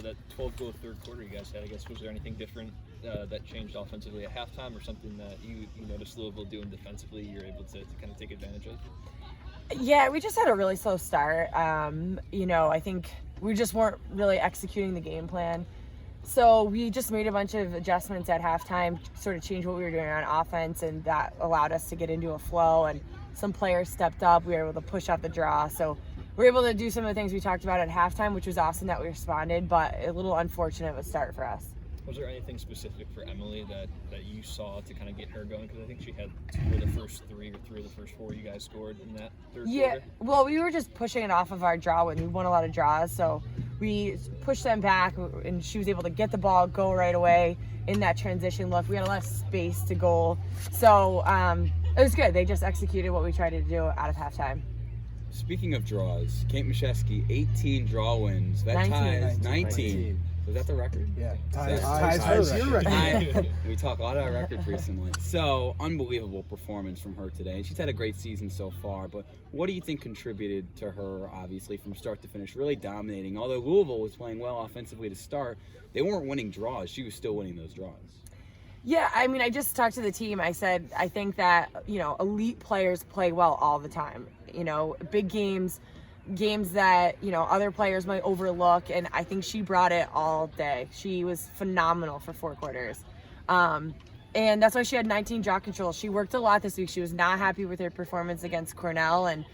that 12-goal third quarter you guys had, I guess, was there anything different that changed offensively at halftime, or something that you noticed Louisville doing defensively you're able to kind of take advantage of? Yeah, we just had a really slow start. I think we just weren't really executing the game plan. So we just made a bunch of adjustments at halftime, sort of changed what we were doing on offense, and that allowed us to get into a flow. And some players stepped up. We were able to push out the draw. So we were able to do some of the things we talked about at halftime, which was awesome that we responded, but a little unfortunate of a start for us. Was there anything specific for Emily that you saw to kind of get her going? Because I think she had 2 of the first 3 or 3 of the first 4 you guys scored in that third quarter. Well, we were just pushing it off of our draw when we won a lot of draws. So we pushed them back, and she was able to get the ball, go right away in that transition look. We had a lot of space to goal. So it was good. They just executed what we tried to do out of halftime. Speaking of draws, Kate Mashesky, 18 draw wins. That 19. Was that the record? Yeah, ties your record. We talk a lot about records recently. So, unbelievable performance from her today. And she's had a great season so far, but what do you think contributed to her, obviously, from start to finish, really dominating? Although Louisville was playing well offensively to start, they weren't winning draws. She was still winning those draws. Yeah, I mean, I just talked to the team. I said, I think that, elite players play well all the time. Big games that, other players might overlook, and I think she brought it all day. She was phenomenal for 4 quarters. And that's why she had 19 draw control. She worked a lot this week. She was not happy with her performance against Cornell, and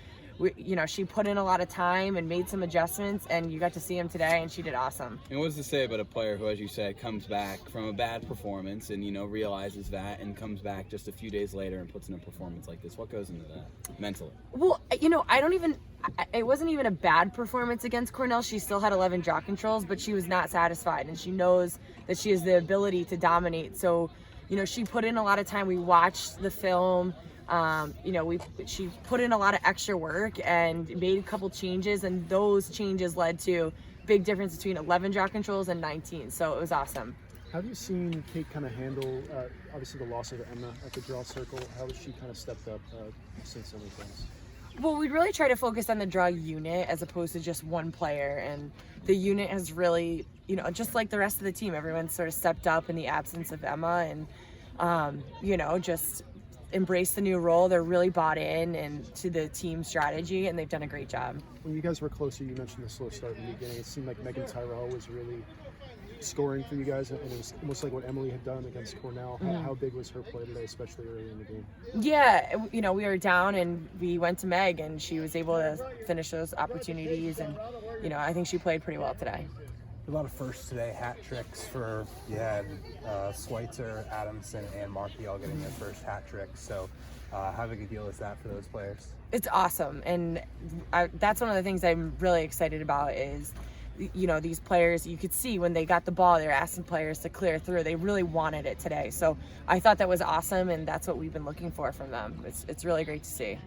she put in a lot of time and made some adjustments, and you got to see him today, and she did awesome. And what's to say about a player who, as you said, comes back from a bad performance and, realizes that and comes back just a few days later and puts in a performance like this? What goes into that mentally? Well, it wasn't even a bad performance against Cornell. She still had 11 draw controls, but she was not satisfied, and she knows that she has the ability to dominate. So, she put in a lot of time. We watched the film. She put in a lot of extra work and made a couple changes, and those changes led to big difference between 11 draw controls and 19. So it was awesome. How have you seen Kate kind of handle, obviously, the loss of Emma at the draw circle? How has she kind of stepped up since so many things? Well, we really try to focus on the draw unit as opposed to just one player, and the unit has really, just like the rest of the team, everyone sort of stepped up in the absence of Emma, and just embrace the new role. They're really bought in and to the team strategy, and they've done a great job. When you guys were closer, you mentioned the slow start in the beginning. It seemed like Megan Tyrell was really scoring for you guys, and it was almost like what Emily had done against Cornell. How big was her play today, especially early in the game? Yeah, we were down, and we went to Meg, and she was able to finish those opportunities, and I think she played pretty well today. A lot of firsts today, hat tricks for, Schweitzer, Adamson, and Markey all getting their first hat tricks. So how big a deal is that for those players? It's awesome, and that's one of the things I'm really excited about is, these players, you could see when they got the ball, they were asking players to clear through. They really wanted it today. So I thought that was awesome, and that's what we've been looking for from them. It's really great to see.